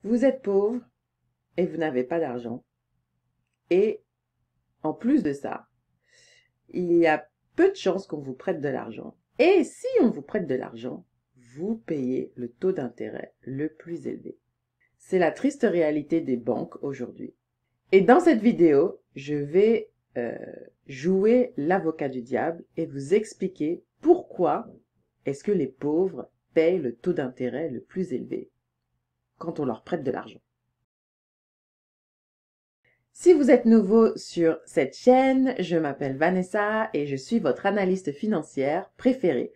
Vous êtes pauvre et vous n'avez pas d'argent. Et en plus de ça, il y a peu de chances qu'on vous prête de l'argent. Et si on vous prête de l'argent, vous payez le taux d'intérêt le plus élevé. C'est la triste réalité des banques aujourd'hui. Et dans cette vidéo, je vais jouer l'avocat du diable et vous expliquer pourquoi est-ce que les pauvres payent le taux d'intérêt le plus élevé quand on leur prête de l'argent. Si vous êtes nouveau sur cette chaîne, je m'appelle Vanessa et je suis votre analyste financière préférée.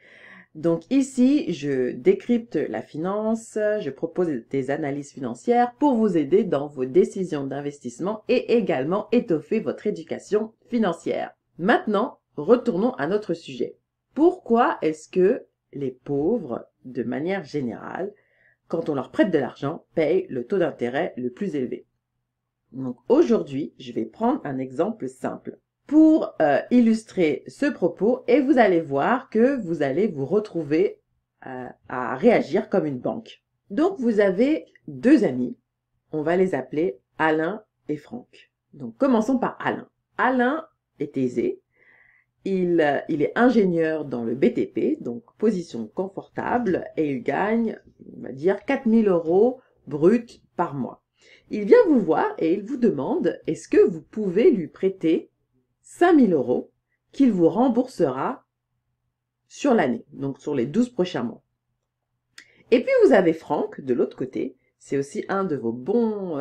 Donc ici, je décrypte la finance, je propose des analyses financières pour vous aider dans vos décisions d'investissement et également étoffer votre éducation financière. Maintenant, retournons à notre sujet. Pourquoi est-ce que les pauvres, de manière générale, quand on leur prête de l'argent, payent le taux d'intérêt le plus élevé? Donc aujourd'hui, je vais prendre un exemple simple pour illustrer ce propos et vous allez voir que vous allez vous retrouver à réagir comme une banque. Donc vous avez deux amis, on va les appeler Alain et Franck. Donc commençons par Alain. Alain est aisé, il est ingénieur dans le BTP, donc position confortable, et il gagne, on va dire, 4 000 € bruts par mois. Il vient vous voir et il vous demande, est-ce que vous pouvez lui prêter 5 000 € qu'il vous remboursera sur l'année, donc sur les 12 prochains mois. Et puis vous avez Franck, de l'autre côté, c'est aussi un de vos bons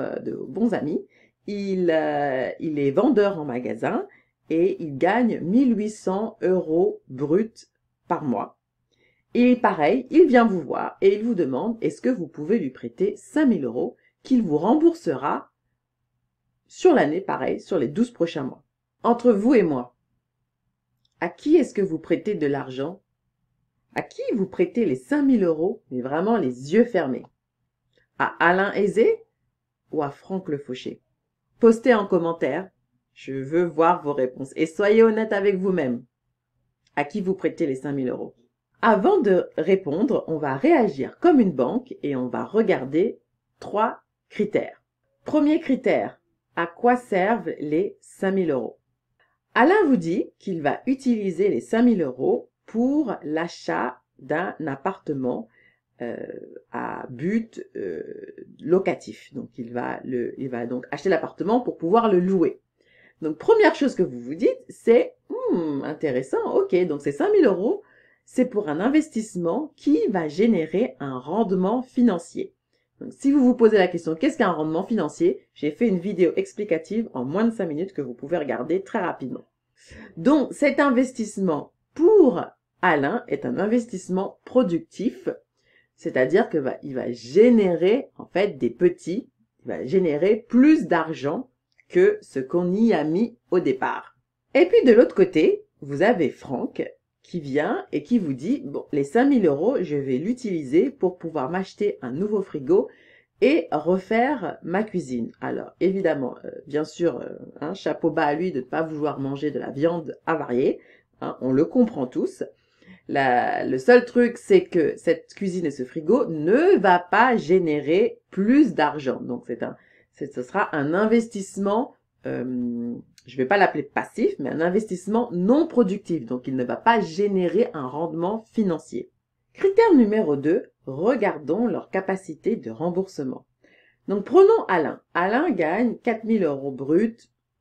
amis. Il est vendeur en magasin et il gagne 1 800 € bruts par mois. Et pareil, il vient vous voir et il vous demande, est-ce que vous pouvez lui prêter 5 000 € qu'il vous remboursera sur l'année, pareil, sur les 12 prochains mois. Entre vous et moi, à qui est-ce que vous prêtez de l'argent? À qui vous prêtez les 5 000 €, mais vraiment les yeux fermés? À Alain Aisé ou à Franck Le Fauché? Postez en commentaire, je veux voir vos réponses. Et soyez honnête avec vous-même. À qui vous prêtez les 5 000 €? Avant de répondre, on va réagir comme une banque et on va regarder 3 critères. Premier critère, à quoi servent les 5 000 €? Alain vous dit qu'il va utiliser les 5 000 € pour l'achat d'un appartement à but locatif. Donc, il va donc acheter l'appartement pour pouvoir le louer. Donc, première chose que vous vous dites, c'est intéressant, ok, donc ces 5 000 €, c'est pour un investissement qui va générer un rendement financier. Donc, si vous vous posez la question, qu'est-ce qu'un rendement financier? J'ai fait une vidéo explicative en moins de 5 minutes que vous pouvez regarder très rapidement. Donc, cet investissement pour Alain est un investissement productif, c'est-à-dire que il va générer en fait il va générer plus d'argent que ce qu'on y a mis au départ. Et puis de l'autre côté, vous avez Franck qui vient et qui vous dit, bon, les 5 000 €, je vais l'utiliser pour pouvoir m'acheter un nouveau frigo et refaire ma cuisine. Alors, évidemment, bien sûr, chapeau bas à lui de ne pas vouloir manger de la viande avariée, on le comprend tous. Le seul truc, c'est que cette cuisine et ce frigo ne va pas générer plus d'argent. Donc, ce sera un investissement, je vais pas l'appeler passif, mais un investissement non productif. Donc, il ne va pas générer un rendement financier. Critère numéro 2, regardons leur capacité de remboursement. Donc, prenons Alain. Alain gagne 4 000 € bruts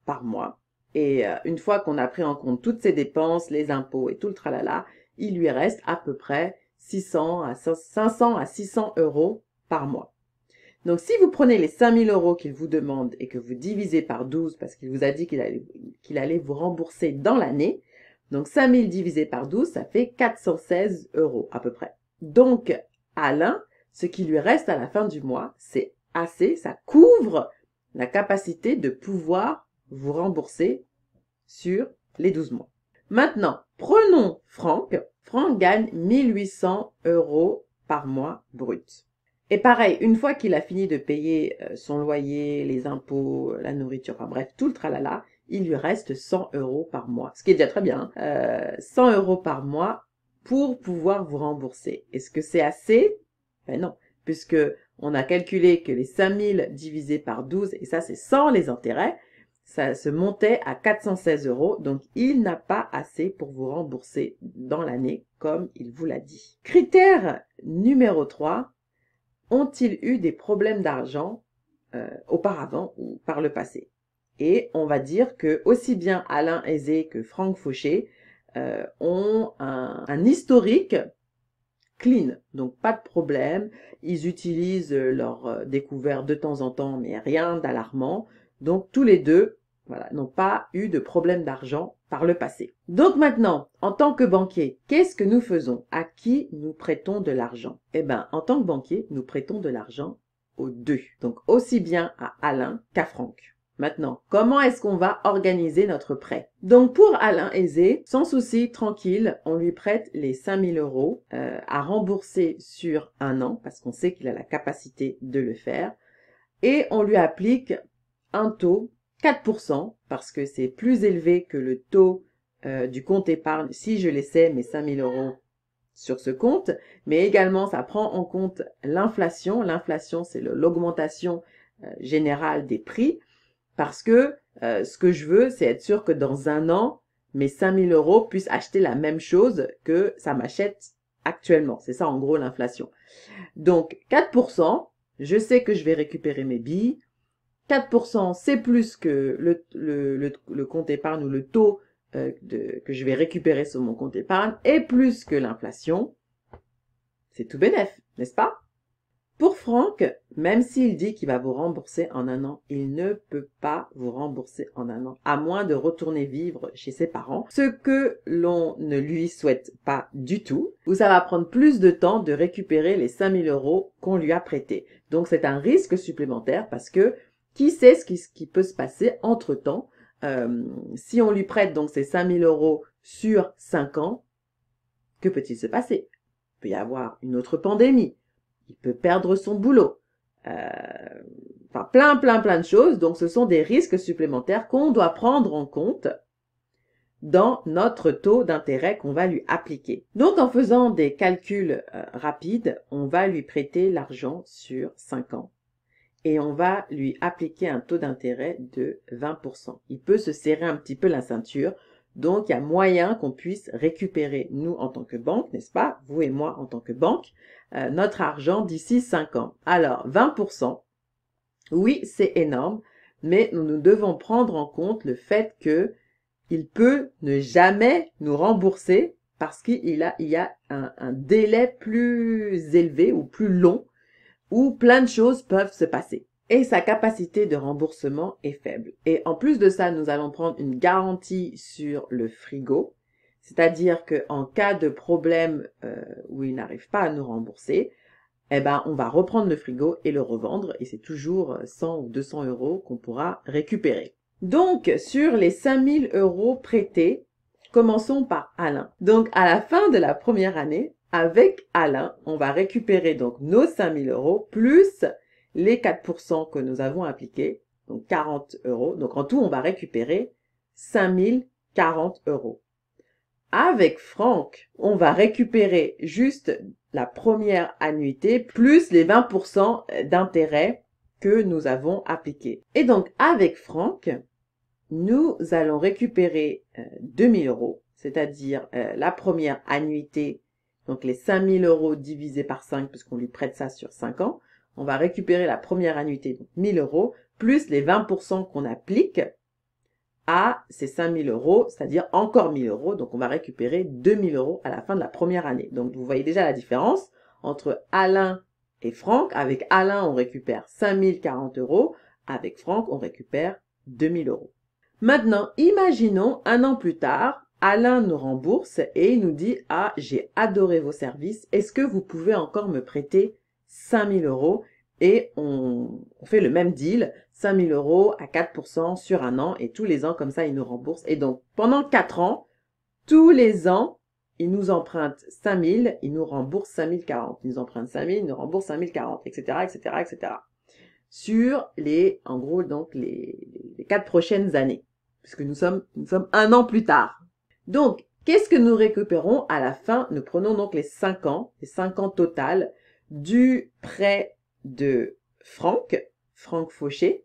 par mois. Et une fois qu'on a pris en compte toutes ses dépenses, les impôts et tout le tralala, il lui reste à peu près 500 à 600 € par mois. Donc, si vous prenez les 5 000 € qu'il vous demande et que vous divisez par 12, parce qu'il vous a dit qu'il allait vous rembourser dans l'année, donc 5 000 divisé par 12, ça fait 416 € à peu près. Donc, Alain, ce qui lui reste à la fin du mois, c'est assez, ça couvre la capacité de pouvoir vous rembourser sur les 12 mois. Maintenant, prenons Franck. Franck gagne 1 800 € par mois brut. Et pareil, une fois qu'il a fini de payer son loyer, les impôts, la nourriture, enfin bref, tout le tralala, il lui reste 100 € par mois. Ce qui est déjà très bien. 100 € par mois pour pouvoir vous rembourser. Est-ce que c'est assez? Ben non, puisque on a calculé que les 5000 divisé par 12, et ça c'est sans les intérêts, ça se montait à 416 €. Donc, il n'a pas assez pour vous rembourser dans l'année, comme il vous l'a dit. Critère numéro 3, ont-ils eu des problèmes d'argent auparavant ou par le passé? Et on va dire que aussi bien Alain Aizé que Franck Fauché ont un historique clean, donc pas de problème. Ils utilisent leur découvert de temps en temps, mais rien d'alarmant. Donc tous les deux, voilà, n'ont pas eu de problème d'argent par le passé. Donc maintenant, en tant que banquier, qu'est-ce que nous faisons? À qui nous prêtons de l'argent? Eh bien, en tant que banquier, nous prêtons de l'argent aux deux. Donc aussi bien à Alain qu'à Franck. Maintenant, comment est-ce qu'on va organiser notre prêt? Donc pour Alain Aizé, sans souci, tranquille, on lui prête les 5000 € à rembourser sur un an, parce qu'on sait qu'il a la capacité de le faire, et on lui applique un taux 4%, parce que c'est plus élevé que le taux du compte épargne si je laissais mes 5000 € sur ce compte, mais également ça prend en compte l'inflation. L'inflation, c'est l'augmentation générale des prix, parce que ce que je veux, c'est être sûr que dans un an, mes 5000 € puissent acheter la même chose que ça m'achète actuellement. C'est ça en gros l'inflation. Donc 4%, je sais que je vais récupérer mes billes. 4%, c'est plus que le compte épargne ou le taux que je vais récupérer sur mon compte épargne, et plus que l'inflation. C'est tout bénef, n'est-ce pas? Pour Franck, même s'il dit qu'il va vous rembourser en un an, il ne peut pas vous rembourser en un an, à moins de retourner vivre chez ses parents, ce que l'on ne lui souhaite pas du tout, ou ça va prendre plus de temps de récupérer les 5000 € qu'on lui a prêtés. Donc c'est un risque supplémentaire, parce que qui sait ce qui peut se passer entre-temps. Si on lui prête donc ces 5000 € sur 5 ans, que peut-il se passer? Il peut y avoir une autre pandémie. Il peut perdre son boulot. Enfin, plein de choses. Donc, ce sont des risques supplémentaires qu'on doit prendre en compte dans notre taux d'intérêt qu'on va lui appliquer. Donc, en faisant des calculs rapides, on va lui prêter l'argent sur 5 ans. Et on va lui appliquer un taux d'intérêt de 20%. Il peut se serrer un petit peu la ceinture. Donc, il y a moyen qu'on puisse récupérer, nous, en tant que banque, n'est-ce pas? Vous et moi, en tant que banque, notre argent d'ici 5 ans. Alors, 20%, oui, c'est énorme, mais nous devons prendre en compte le fait que il peut ne jamais nous rembourser parce qu'il y a un délai plus élevé ou plus long où plein de choses peuvent se passer. Et sa capacité de remboursement est faible. Et en plus de ça, nous allons prendre une garantie sur le frigo. C'est-à-dire qu'en cas de problème où il n'arrive pas à nous rembourser, eh ben, on va reprendre le frigo et le revendre. Et c'est toujours 100 ou 200 € qu'on pourra récupérer. Donc, sur les 5000 € prêtés, commençons par Alain. Donc, à la fin de la première année, avec Alain, on va récupérer donc nos 5000 € plus les 4% que nous avons appliqués, donc 40 €. Donc, en tout, on va récupérer 5040 €. Avec Franck, on va récupérer juste la première annuité plus les 20% d'intérêt que nous avons appliqués. Et donc, avec Franck, nous allons récupérer 2000 €, c'est-à-dire la première annuité, donc les 5000 € divisés par 5, puisqu'on lui prête ça sur 5 ans. On va récupérer la première annuité, donc 1000 €, plus les 20% qu'on applique à ces 5000 €, c'est-à-dire encore 1000 €. Donc, on va récupérer 2000 € à la fin de la première année. Donc, vous voyez déjà la différence entre Alain et Franck. Avec Alain, on récupère 5040 €. Avec Franck, on récupère 2000 €. Maintenant, imaginons un an plus tard, Alain nous rembourse et il nous dit « Ah, j'ai adoré vos services. Est-ce que vous pouvez encore me prêter 5000 € ?» Et on fait le même deal, 5000 € à 4% sur un an, et tous les ans, comme ça, il nous rembourse. Et donc, pendant 4 ans, tous les ans, il nous emprunte 5000, il nous rembourse 5040. Il nous emprunte 5000, il nous rembourse 5040, etc., etc., etc. Sur les, en gros, donc, les 4 prochaines années. Puisque nous sommes un an plus tard. Donc, qu'est-ce que nous récupérons à la fin? Nous prenons donc les 5 ans total du prêt de Franck Fauché.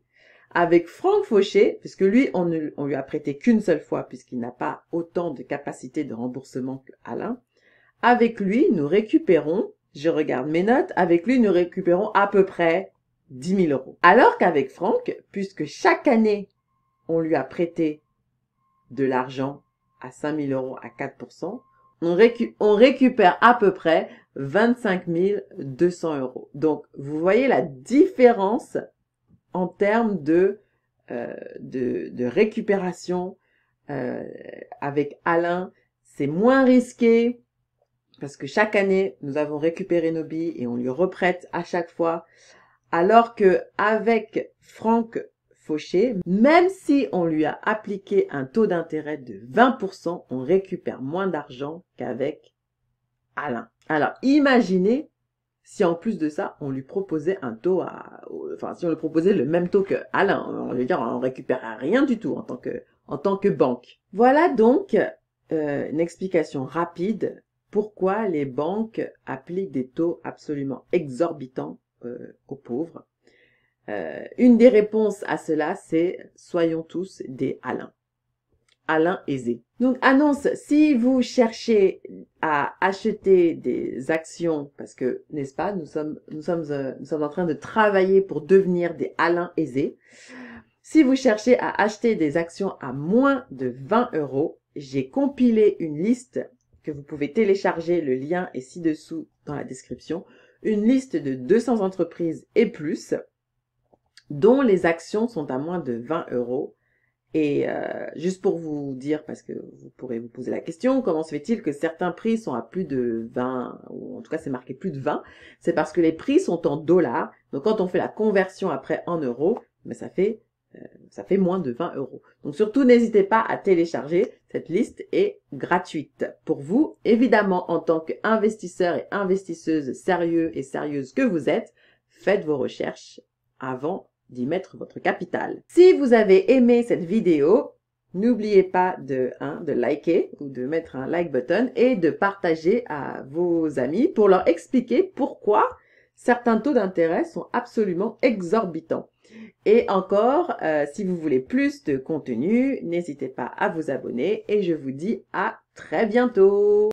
Avec Franck Fauché, puisque lui, on lui a prêté qu'une seule fois, puisqu'il n'a pas autant de capacité de remboursement qu'Alain. Avec lui, nous récupérons, je regarde mes notes, avec lui, nous récupérons à peu près 10 000 euros. Alors qu'avec Franck, puisque chaque année, on lui a prêté de l'argent à 5 000 euros à 4%, on récupère à peu près 25 200 euros. Donc, vous voyez la différence en termes de récupération avec Alain. C'est moins risqué parce que chaque année, nous avons récupéré nos billes et on lui reprête à chaque fois. Alors que avec Franck Fauché, même si on lui a appliqué un taux d'intérêt de 20%, on récupère moins d'argent qu'avec Alain. Alors, imaginez si en plus de ça, on lui proposait un taux si on lui proposait le même taux que Alain, on veut dire, on récupère rien du tout en tant que banque. Voilà donc une explication rapide pourquoi les banques appliquent des taux absolument exorbitants aux pauvres. Une des réponses à cela, c'est soyons tous des Alain. Alain aisé. Donc, annonce, si vous cherchez à acheter des actions, parce que, n'est-ce pas, nous sommes en train de travailler pour devenir des Alain aisés. Si vous cherchez à acheter des actions à moins de 20 euros, j'ai compilé une liste que vous pouvez télécharger, le lien est ci-dessous dans la description, une liste de 200 entreprises et plus, dont les actions sont à moins de 20 euros. Et juste pour vous dire, parce que vous pourrez vous poser la question, comment se fait-il que certains prix sont à plus de 20, ou en tout cas c'est marqué plus de 20, c'est parce que les prix sont en dollars, donc quand on fait la conversion après en euros, ben ça fait moins de 20 euros. Donc surtout, n'hésitez pas à télécharger, cette liste est gratuite pour vous. Évidemment, en tant qu'investisseur et investisseuse sérieux et sérieuse que vous êtes, faites vos recherches avant d'y mettre votre capital. Si vous avez aimé cette vidéo, n'oubliez pas de liker ou de mettre un like button et de partager à vos amis pour leur expliquer pourquoi certains taux d'intérêt sont absolument exorbitants. Et encore, si vous voulez plus de contenu, n'hésitez pas à vous abonner et je vous dis à très bientôt.